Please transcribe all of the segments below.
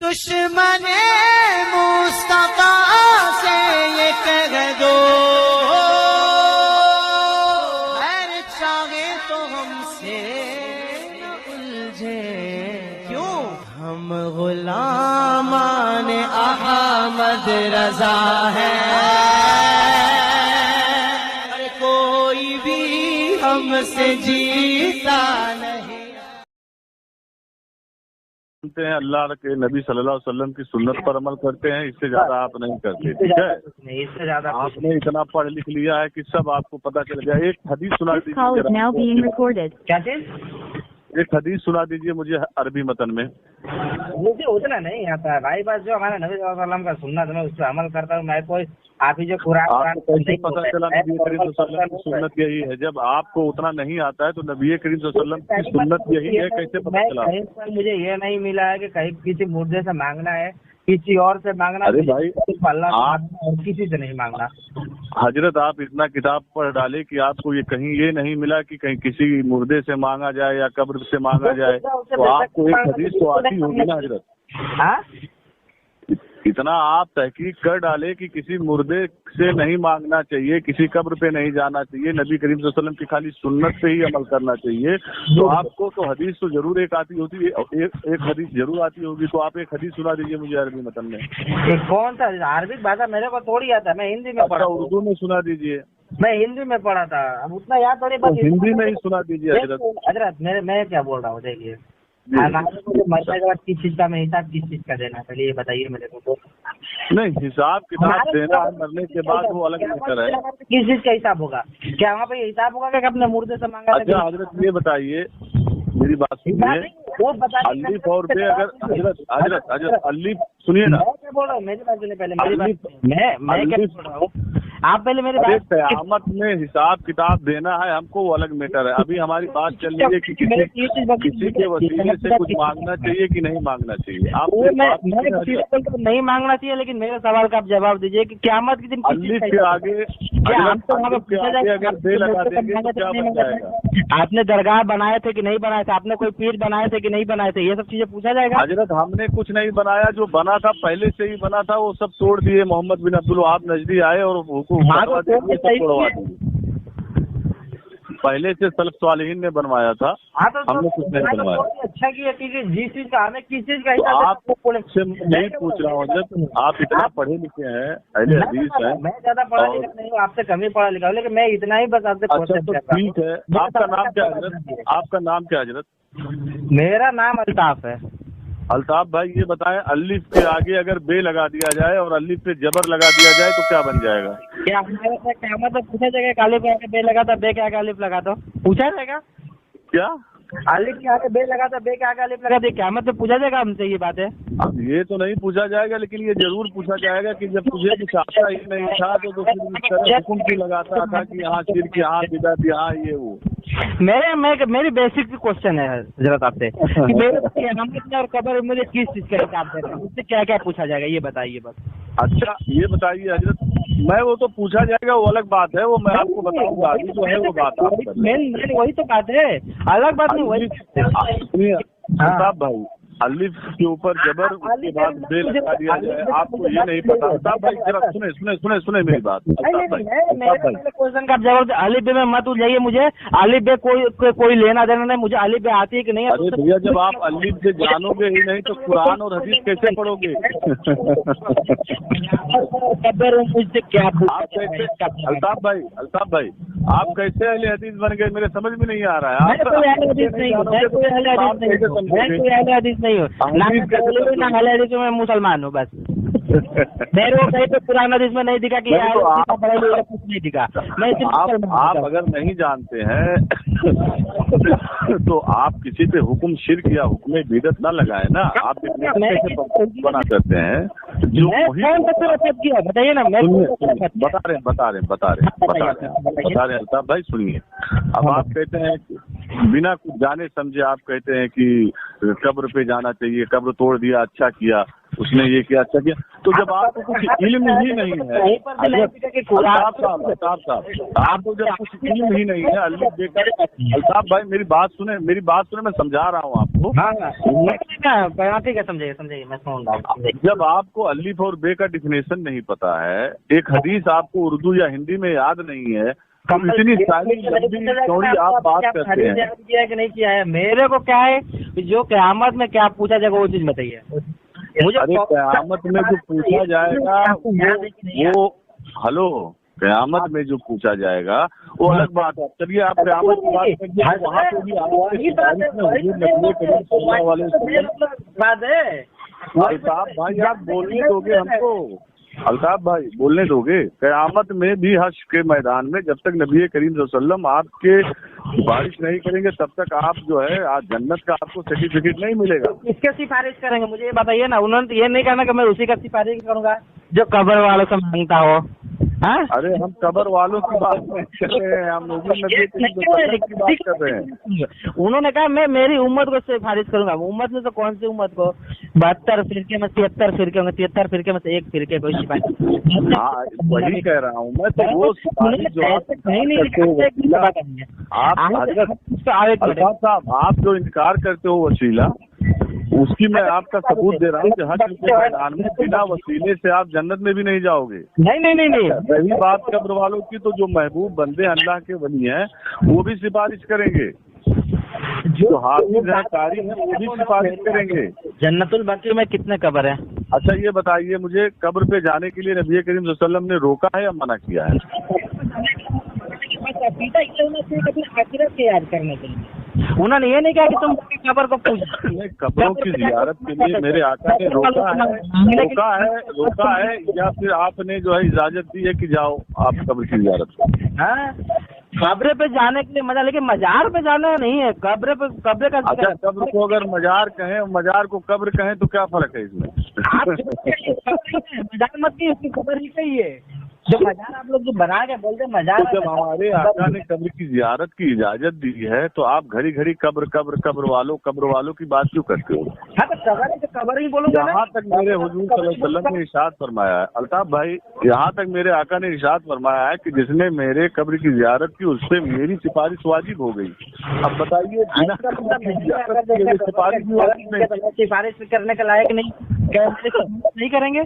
دشمن مصطفیٰ سے یہ کہہ دو ہر چاہے تو ہم سے نہ الجھے، کیوں ہم غلامان احمد رضا ہیں، کوئی بھی ہم سے جیتا نہیں۔ ہیں اللہ کے نبی صلی اللہ علیہ وسلم کی سنت پر عمل کرتے ہیں، اس سے زیادہ آپ نہیں کرتے، ٹھیک ہے؟ اس سے زیادہ آپ نے اتنا پڑھ لکھ لیا ہے کہ سب آپ کو پتہ چل گیا۔ ایک حدیث سنا دیجیے، کیا چیز؟ ایک حدیث سنا دیجیے مجھے عربی متن میں۔ مجھے اتنا نہیں آتا ہے بھائی، بس جو ہمارے نبی صلی اللہ علیہ وسلم کا سنت میں اس پہ عمل کرتا ہوں میں۔ کوئی آپ ہی جو قرآن آپ کو کیسے پتہ چلا نبی کریم صلی اللہ علیہ وسلم کی سنت یہی ہے؟ جب آپ کو اتنا نہیں آتا ہے تو نبی کریم صلی اللہ علیہ وسلم کی سنت یہی ہے، کیسے پتہ چلا؟ مجھے یہ نہیں ملا ہے کہ کہیں کسی مردے سے مانگنا ہے، کسی اور سے مانگنا، ارے بھائی اللہ اور کسی سے نہیں مانگنا۔ حضرت آپ اتنا کتاب پڑھ ڈالے کہ آپ کو یہ کہیں یہ نہیں ملا کہ کہیں کسی مردے سے مانگا جائے یا قبر سے مانگا جائے، تو آپ کو ایک حدیث تو آتی ہوگی نا حضرت؟ ہاں اتنا آپ تحقیق کر ڈالے کہ کسی مردے سے نہیں مانگنا چاہیے، کسی قبر پہ نہیں جانا چاہیے، نبی کریم صلی اللہ علیہ وسلم کی خالی سنت پہ ہی عمل کرنا چاہیے، تو آپ کو تو حدیث تو ضرور ایک آتی ہوتی ہے، ایک حدیث ضرور آتی ہوگی، تو آپ ایک حدیث سنا دیجیے مجھے عربی متن میں۔ کون سا عربک بھاشا میرے کو تھوڑی آتا ہے، میں ہندی میں پڑھا، اردو میں سنا دیجیے۔ میں ہندی میں پڑھا تھا، اب اتنا یاد تھوڑی بات۔ ہندی میں ہی سنا دیجیے حضرت۔ حضرت میں کیا بول رہا ہوں دیکھیے، مرنے کے بعد کس چیز کا میں حساب کس چیز کا دینا، پہلے یہ بتائیے میرے کو۔ نہیں، حساب کتاب دینا مرنے کے بعد وہ الگ میٹر ہے۔ کس چیز کا حساب ہوگا؟ کیا وہاں پہ حساب ہوگا کہ اپنے مردے سے مانگا؟ اچھا حضرت یہ بتائیے، میری بات سنیے، الف اور بے اگر حضرت الف سنیے نا، کیا بول رہا ہوں میری بات سنیے پہلے، میری بات میں کیا بول رہا ہوں، آپ پہلے میری بات۔ قیامت میں حساب کتاب دینا ہے ہم کو، وہ الگ میٹر ہے۔ ابھی ہماری بات چل رہی ہے کہ کسی کے وسیلے سے کچھ مانگنا چاہیے کہ نہیں مانگنا چاہیے۔ آپ نہیں مانگنا چاہیے، لیکن میرے سوال کا آپ جواب دیجیے کہ قیامت کے دن الف کے آگے اگر بے لگا دیں گے تو کیا بن جائے گا؟ آپ نے درگاہ بنائے تھے کہ نہیں بنائے تھے؟ آپ نے کوئی پیر بنائے تھے کہ نہیں بنائے تھے؟ یہ سب چیزیں پوچھا جائے گا؟ حضرت ہم نے کچھ نہیں بنایا، جو بنا تھا پہلے سے ہی بنا تھا، وہ سب توڑ دیے۔ محمد بن عبد الوہاب نجدی آئے اور پہلے سے سلف صالحین نے بنوایا تھا، ہم نے کچھ نہیں بنوایا۔ اچھا کیا جس چیز کا ہمیں کس چیز کا آپ سے نہیں پوچھ رہا ہوں، جب آپ اتنا پڑھے لکھے ہیں، اہل حدیث ہیں۔ میں زیادہ پڑھا لکھا نہیں ہوں، آپ سے کم ہی پڑھا لکھا ہوں، لیکن میں اتنا ہی بس آپ سے۔ اچھا تو ٹھیک ہے، آپ کا نام کیا حضرت؟ آپ کا نام کیا حضرت؟ میرا نام الطاف ہے۔ الطاف بھائی یہ بتائیں، الف کے آگے اگر بے لگا دیا جائے اور الف پہ جبر لگا دیا جائے تو کیا بن جائے گا؟ کیا ہمارے سے قیامت میں پوچھا جائے گا الف کے آگے بے لگا تھا، بے کے آگے الف لگا دو؟ پوچھا جائے گا کیا؟ الف کے آگے بے لگا تھا، بے کے آگے الف لگا دے، قیامت میں پوچھا جائے گا ہم سے یہ بات ہے؟ اب یہ تو نہیں پوچھا جائے گا، لیکن یہ ضرور پوچھا جائے گا کہ جب تجھے کچھ آتا ہی نہیں تھا تو پھر اس طرح حکم کی لگاتا تھا کہ یہاں شرک، یہاں بدعت، یہاں یہ وہ۔ میری بیسک کوشچن ہے حضرت آپ سے کہ میرے قیامت اور قبر مجھے کس چیز کا حساب دینا ہے، اس سے کیا کیا پوچھا جائے گا یہ بتائیے بس۔ اچھا یہ بتائیے حضرت، میں وہ تو پوچھا جائے گا، وہ الگ بات ہے، وہ میں آپ کو بتاؤں گا، ابھی جو ہے وہ بات آپ کر رہے ہیں۔ وہی تو بات ہے، الگ بات نہیں، وہی صاحب بھائی الف کے اوپر جبر اس کے بعد بے لگا دیا جائے، آپ کو یہ نہیں پتا؟ صاحب بھائی ذرا سنیں میری بات۔ کوشچن کا جواب الف بے میں مت الجھائیے، مجھے الف بے کوئی لینا دینا نہیں، مجھ الف بے آتی ہے کہ نہیں؟ ارے بھیا جب آپ الف سے جانو گے ہی نہیں تو قرآن اور حدیث کیسے پڑھو گے؟ مجھ سے کیا الطاف بھائی آپ کیسے اہل حدیث بن گئے؟ میرے سمجھ میں نہیں آ رہا ہے۔ میں کوئی اہل حدیث نہیں ہوں، نہ اہل حدیث میں مسلمان ہوں، بس میرے کو کہیں پہ قرآن حدیث میں نہیں دکھا کہ کچھ نہیں دکھا۔ آپ اگر نہیں جانتے ہیں تو آپ کسی پہ حکم شرک یا حکم بدعت نہ لگائے نا، آپ بنا کرتے ہیں جو بتائیے نا، بتا رہے ہیں الطاف بھائی سنیے۔ اب آپ کہتے ہیں بنا کچھ جانے سمجھے آپ کہتے ہیں کہ قبر پہ جانا چاہیے، قبر توڑ دیا اچھا کیا، उसने ये किया, अच्छा किया। तो जब आपको कुछ इल्म ही नहीं है, अल्ताफ साहब आपको जब कुछ इल्म ही नहीं है, अल्लाह बेकार। अल्ताफ भाई मेरी बात सुने, मैं समझा रहा हूँ आपको। ठीक है, समझिए मैं सुन रहा हूँ। जब आपको अलिफ और बे का डिफिनेशन नहीं पता है, एक हदीस आपको उर्दू या हिंदी में याद नहीं है, तो इतनी सारी लंबी चौड़ी आप बात करते हैं। किया कि नहीं किया है, मेरे को क्या है जो क़यामत में क्या पूछा जाएगा वो चीज बताइए मुझे। अरे क़यामत में जो पूछा जाएगा वो हेलो, क़यामत में जो पूछा जाएगा वो अलग बात है। चलिए आप क़यामत की बात करिए, वहाँ पे भी बात है। अल्ताफ भाई आप बोलने दोगे हमको? अल्ताफ भाई बोलने दोगे? क़यामत में भी हश्र के मैदान में जब तक नबी करीम सल्लल्लाहु अलैहि वसल्लम आपके सिफारिश नहीं करेंगे तब तक आप जो है आज जन्नत का आपको सर्टिफिकेट नहीं मिलेगा। किसके सिफारिश करेंगे मुझे ये बताइए ना। उन्होंने तो ये नहीं कहना कि मैं उसी का सिफारिश करूंगा जो कब्र वालों से मांगता हो। हाँ? अरे हम कब्र वालों की बात नहीं कर रहे हैं, हम नबी की बात कर रहे हैं। उन्होंने कहा मैं मेरी उम्मत को सिफारिश करूंगा। उम्मत में तो कौन सी उम्मत को? 72 फिरके में 73 फिरके होंगे, 73 फिरके में से एक फिरके को सिफारिश। हाँ वही कह रहा हूँ मैं, तो वो सिफारिश जो अल्ताफ साहब आप जो इनकार करते हो वसीला, उसकी मैं आपका सबूत दे रहा हूँ कि हश्र के मैदान में बिना वसीले से आप जन्नत में भी नहीं जाओगे। नहीं। रही बात कब्र वालों की, तो जो महबूब बंदे अल्लाह के वली हैं वो भी सिफारिश करेंगे, जो हाफिज हैं कारी हैं वो भी सिफारिश करेंगे। जन्नतुल बकी में कितने कब्र हैं? अच्छा ये बताइए मुझे, कब्र पे जाने के लिए नबी करीम सल्लल्लाहु अलैहि वसल्लम ने रोका है या मना किया है? याद करने के लिए उन्होंने ये नहीं कहा कि तुम कब्र को पूछ। कब्रों की जियारत के लिए मेरे आका ने रोका है या फिर आपने जो है इजाजत दी है कि जाओ आप कब्र की जियारत करो? कब्र पे जाने के लिए मजा, लेकिन मजार पे जाना नहीं है। कब्र का अच्छा, कब्र को अगर मजार कहें, मजार को कब्र कहें तो क्या फर्क है इसमें? मजार मत की, उसकी कब्र ही सही है। जो मजार आप लोग जो बना के बोलते मजार, तो जब हमारे आका ने कब्र की जियारत की इजाजत दी है तो आप घड़ी घड़ी कब्र वालों की बात क्यों करते हो? हाँ तो कब्र ही बोलो। यहाँ तक मेरे हुजूर सल्लल्लाहु अलैहि वसल्लम ने इरशाद फरमाया है, अल्ताफ भाई यहाँ तक मेरे आका ने इरशाद फरमाया है कि जिसने मेरे कब्र की जियारत की उस पर मेरी सिफारिश वाजिब हो गई। अब बताइए सिफारिश करने के लायक नहीं करेंगे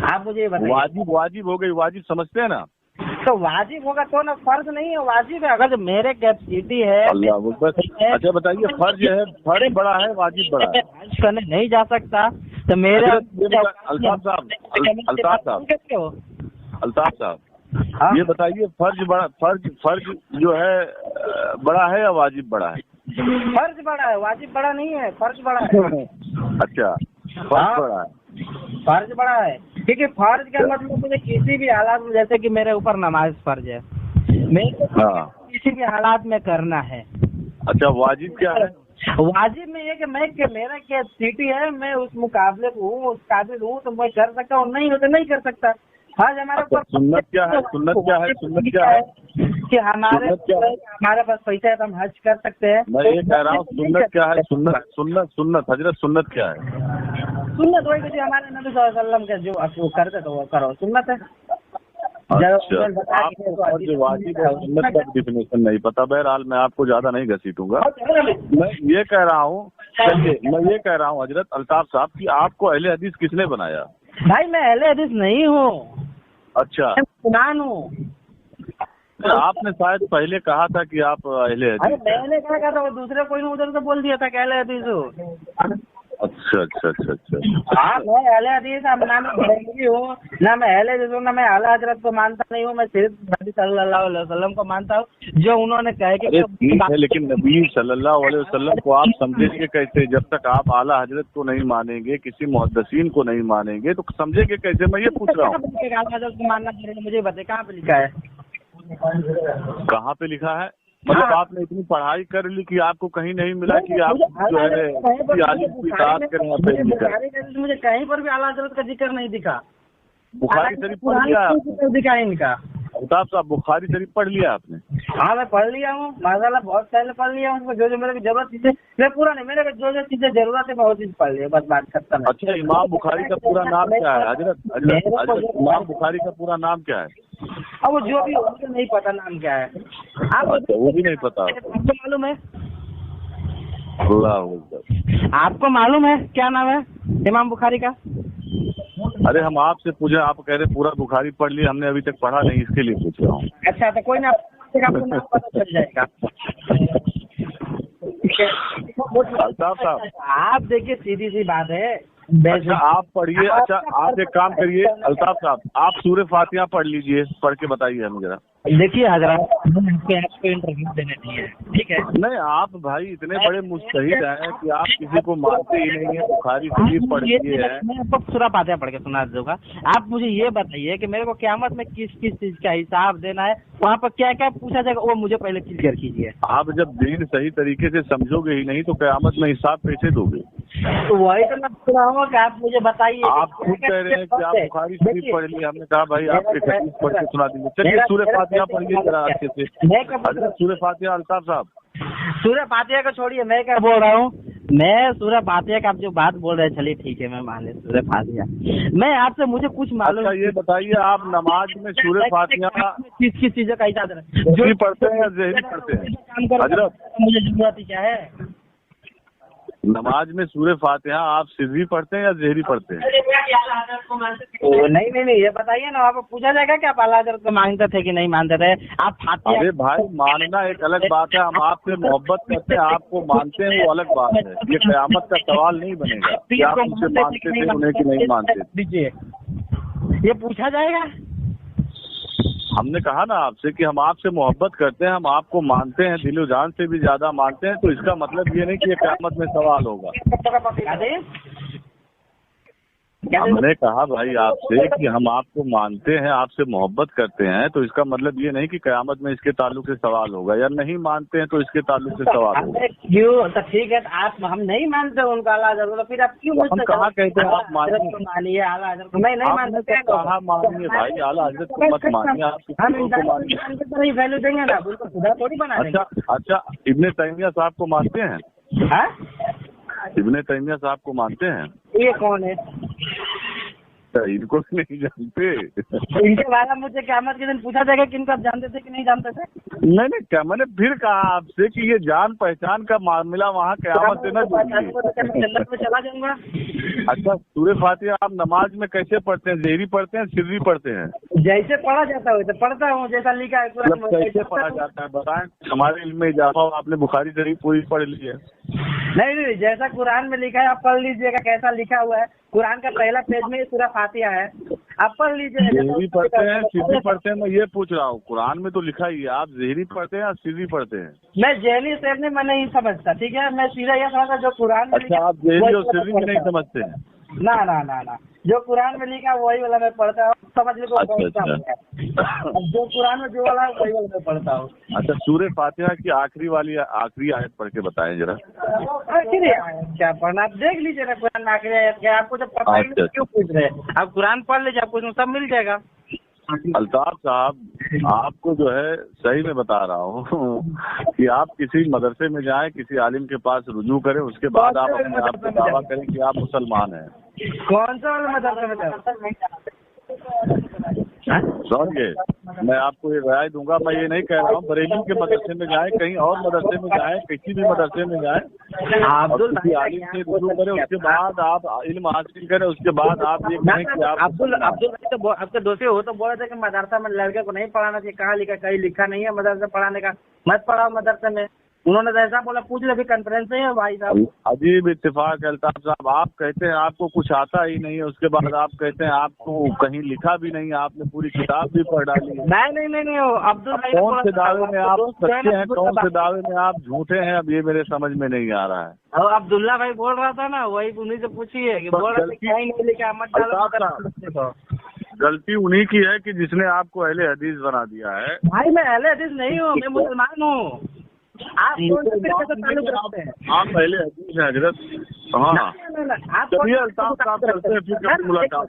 आप मुझे ये बताइए। वाजिब हो गई, वाजिब समझते हैं ना? तो वाजिब होगा तो ना, फर्ज नहीं है, वाजिब है। अगर जो मेरे कैपेसिटी है अल्लाह बस। अच्छा बताइए, फर्ज है, फर्ज बड़ा है वाजिब बड़ा है? हज करने नहीं जा सकता तो मेरे अल्ताफ साहब ये बताइए, फर्ज जो है बड़ा है या वाजिब बड़ा है? फर्ज बड़ा है, वाजिब बड़ा नहीं है, फर्ज बड़ा है। अच्छा फर्ज बड़ा है, फर्ज बड़ा है, क्योंकि फर्ज का मतलब मुझे किसी भी हालात में, जैसे कि मेरे ऊपर नमाज फर्ज है, मेरे को किसी भी हालात में करना है। अच्छा वाजिब क्या है? वाजिब में ये कि मेरा क्या स्थिति है, मैं उस मुकाबले को हूँ, उस काबिल हूँ तो मैं कर सकता हूँ, नहीं हो तो नहीं कर सकता। हज हमारे ऊपर। सुन्नत क्या है? कि हमारे पास पैसा है तो हम हज कर सकते हैं। मैं ये कह रहा हूँ सुन्नत क्या है? सुन्नत हजरत सुन्नत क्या है? सुन्नत वही कुछ हमारे नबी सल्लल्लाहु अलैहि वसल्लम के जो करते तो वो करो, सुन्नत है। अच्छा, आपको जो वाजिब है सुन्नत का डिफिनेशन नहीं पता। बहरहाल मैं आपको ज्यादा नहीं घसीटूंगा। मैं ये कह रहा हूँ हजरत अल्ताफ साहब की आपको अहले हदीस किसने बनाया? भाई मैं अहले हदीस नहीं हूँ। अच्छा, कुरान हूँ। आपने शायद पहले कहा था कि आप अहले हदीस। मैंने क्या कहा था, वो दूसरे कोई ने उधर से बोल दिया था कि अहले हदीस हूँ। अच्छा। हाँ मैं अहले हदीस, ना मैं बरेलवी हूँ, ना मैं अहले हदीस हूँ, ना मैं आला हजरत को मानता नहीं हूँ। मैं सिर्फ नबी सल्लल्लाहु अलैहि वसल्लम को मानता हूँ, जो उन्होंने कहे कि ठीक है, लेकिन नबी सल्लल्लाहु अलैहि वसल्लम को आप समझेंगे कैसे? जब तक आप आला हजरत को नहीं मानेंगे, किसी मुहद्दिसीन को नहीं मानेंगे तो समझेंगे कैसे? मैं ये पूछ रहा हूँ। आला हजरत को मानना चाहिए, मुझे बताइए कहाँ पे लिखा है? कहाँ पे लिखा है? मतलब आपने इतनी पढ़ाई कर ली कि आपको कहीं नहीं मिला कि आप जो है मुझे कहीं पर भी आला हजरत का जिक्र नहीं दिखा। बुखारी शरीफ पढ़ लिया? दिखा इनका अल्ताफ साहब बुखारी शरीफ पढ़ लिया आपने? हाँ मैं पढ़ लिया हूँ माशाल्लाह, बहुत पहले पढ़ लिया हूँ। जो जो मेरे को जरूरत चीजें, मैं पूरा नहीं, मेरे को जो जो चीजें जरूरत है मैं वो चीज पढ़ लिया, बस बात खत्म है। अच्छा, इमाम बुखारी का पूरा नाम क्या है हजरत? इमाम बुखारी का पूरा नाम क्या है? अब वो जो भी हो मुझे नहीं पता नाम क्या है। आप अच्छा, वो भी नहीं पता आपको मालूम है? अल्लाह अकबर। आपको मालूम है क्या नाम है इमाम बुखारी का? अरे हम आपसे पूछे, आप कह रहे पूरा बुखारी पढ़ लिया, हमने अभी तक पढ़ा नहीं, इसके लिए पूछ रहा हूँ। अच्छा तो कोई ना, आपको नाम पता चल जाएगा। अल्ताफ साहब, आप देखिए सीधी सी बात है। अच्छा आप पढ़िए। अच्छा आप एक काम करिए अल्ताफ साहब, आप सूरह फातिहा पढ़ लीजिए, पढ़ के बताइए हमें जरा। देखिए हजरत, आपको इंटरव्यू देने दिए, ठीक है? नहीं, आप भाई इतने बड़े मुस्तहिद हैं कि आप किसी को मानते ही नहीं है, बुखारी शरीफ पढ़ लिए हैं। मैं आपको सूरह फातिहा पढ़ के सुना दूंगा। आप मुझे ये बताइए कि मेरे को क़यामत में किस किस चीज का हिसाब देना है, वहाँ पर क्या क्या पूछा जाएगा, वो मुझे पहले क्लियर कीजिए। आप जब दीन सही तरीके से समझोगे ही नहीं तो क़यामत में हिसाब कैसे दोगे? तो वही तो मैं पूछ रहा हूँ कि आप मुझे बताइए। आप खुद कह रहे हैं कि आप बुखारी शरीफ पढ़ लिए, हमने कहा भाई आपके हदीस पढ़ के सुना दीजिए। चलिए सूरह फातिहा पढ़िए जरा अच्छे से। हजरत सूरह फातिहा अल्ताफ साहब। सूरह फातिहा को छोड़िए, मैं क्या बोल रहा हूँ, मैं सूरह फातिहा का आप जो बात बोल रहे हैं, चलिए ठीक है मैं मान ले सूरह फातिहा। मैं आपसे मुझे कुछ मालूम। अच्छा ये बताइए, आप नमाज में सूरह फातिहा किस किस चीजों का हिसाब देना, जो पढ़ते हैं या ज़हरी पढ़ते हैं? हजरत मुझे जरूरत ही क्या है? नमाज में सूरह फातिहा आप सिर्री पढ़ते हैं या ज़हरी पढ़ते हैं? नहीं, ये बताइए ना, आपको पूछा जाएगा कि आप आला हज़रत को मानते थे कि नहीं मानते थे? आप फातिहा। अरे भाई मानना एक अलग बात है, हम आपसे मोहब्बत करते हैं, आपको मानते हैं वो अलग बात है। ये क़यामत का सवाल नहीं बनेगा कि आप उनसे मानते थे उन्हें कि नहीं मानते। दीजिए, ये पूछा जाएगा? हमने कहा ना आपसे कि हम आपसे मोहब्बत करते हैं, हम आपको मानते हैं, दिलो जान से भी ज्यादा मानते हैं, तो इसका मतलब ये नहीं कि ये क़यामत में सवाल होगा। हमने कहा भाई आपसे कि हम आपको मानते हैं, आपसे मोहब्बत करते हैं, तो इसका मतलब ये नहीं कि क़यामत में इसके ताल्लुक से सवाल होगा, या नहीं मानते हैं तो इसके ताल्लुक से सवाल होगा। क्यों? तो ठीक है, आप हम नहीं मानते उनका आला हज़रत, तो फिर आप क्यों हम कहाँ कहते हैं आप मानिए आला हज़रत को? मैं नहीं मानते। कहाँ मानिए भाई, आला हज़रत को मत मानिए, आप हम नहीं वैल्यू देंगे ना, उनको खुदा थोड़ी बना देंगे। अच्छा इब्ने तैमिया साहब को मानते हैं? इब्ने तैमिया साहब को मानते हैं? ये कौन है? इनको नहीं जानते? इनके बारे में मुझे क़यामत के दिन पूछा जाएगा कि इनको आप जानते थे कि नहीं जानते थे? नहीं क्या मैंने फिर कहा आपसे कि ये जान पहचान का मामला वहाँ क़यामत से न जुड़िए। चला जाऊंगा। अच्छा सूरह फातिहा आप नमाज में कैसे पढ़ते हैं? ज़हरी पढ़ते हैं, सिर्री पढ़ते हैं? जैसे पढ़ा जाता है वैसे पढ़ता हूँ, जैसा लिखा है कुरान में। कैसे पढ़ा जाता है बताएं, हमारे इल्म में इजाफा हो। आपने बुखारी शरीफ पूरी पढ़ ली है? नहीं, जैसा कुरान में लिखा है आप पढ़ लीजिएगा, कैसा लिखा हुआ है। कुरान का पहला पेज में सूरह फातिहा है, आप पढ़ लीजिए। ज़हरी पढ़ते हैं, सिर्री पढ़ते हैं? मैं ये पूछ रहा हूँ, कुरान में तो लिखा ही है, आप ज़हरी पढ़ते हैं या सिर्री पढ़ते हैं? मैं ज़हरी सिर्री मैं नहीं समझता, ठीक है? मैं सीधा ये समझता जो कुरान में। अच्छा आप ज़हरी और सिर्री में नहीं समझते हैं? ना, जो कुरान में लिखा है वही वाला मैं पढ़ता हूँ, समझ लो। अच्छा। जो कुरान में जो वाला है वही वाला मैं पढ़ता हूँ। अच्छा सूरह फातिहा की आखिरी आयत पढ़ के बताएं जरा। आखिरी आयत क्या पढ़ना, आप देख लीजिए ना कुरान आखिरी आयत क्या, आपको जब पता ही नहीं क्यों पूछ रहे हैं? आप कुरान पढ़ लीजिए, आपको उसमें सब मिल जाएगा। अल्ताफ साहब आपको जो है सही में बता रहा हूँ कि आप किसी मदरसे में जाएं, किसी आलिम के पास रुजू करें, उसके बाद आप अपने आप को दावा करें कि आप मुसलमान हैं। कौन सा वाला मदरसा में? समझिए, मैं आपको ये राय दूंगा, मैं ये नहीं कह रहा हूँ बरेली के मदरसे में जाएं, कहीं और मदरसे में जाएं, किसी भी मदरसे में जाएं, किसी आलिम से रुजू करें, उसके बाद आप इल्म हासिल करें, उसके बाद आप ये कहें कि आप अब्दुल तो आपके दोस्त हो तो बोले थे कि मदरसा में लड़के को नहीं पढ़ाना चाहिए। कहाँ लिखा? कहीं लिखा नहीं है मदरसा पढ़ाने का, मत पढ़ाओ मदरसे में। उन्होंने तो ऐसा बोला, पूछ ले भी कॉन्फ्रेंस में है भाई साहब। अजीब इत्तेफाक है अल्ताफ साहब, आप कहते हैं आपको कुछ आता ही नहीं है, उसके बाद आप कहते हैं आपको कहीं लिखा भी नहीं है, आपने पूरी किताब भी पढ़ डाली है। नहीं अब्दुल भाई, कौन से दावे में आप सच्चे हैं, कौन से दावे में आप झूठे हैं, अब ये मेरे समझ में नहीं आ रहा है। और अब्दुल्ला भाई बोल रहा था ना, वही उन्हीं से पूछिए कि बोल रहे थे कहीं नहीं लिखा, मत डालो। गलती उन्हीं की है कि जिसने आपको अहले हदीस बना दिया है। भाई मैं अहले हदीस नहीं हूँ, मैं मुसलमान हूँ। आप कौन से फिरके से ताल्लुक रखते हैं? आप पहले हदीस हैं हजरत। हाँ चलिए अल्ताफ साहब, करते हैं फिर कभी मुलाकात।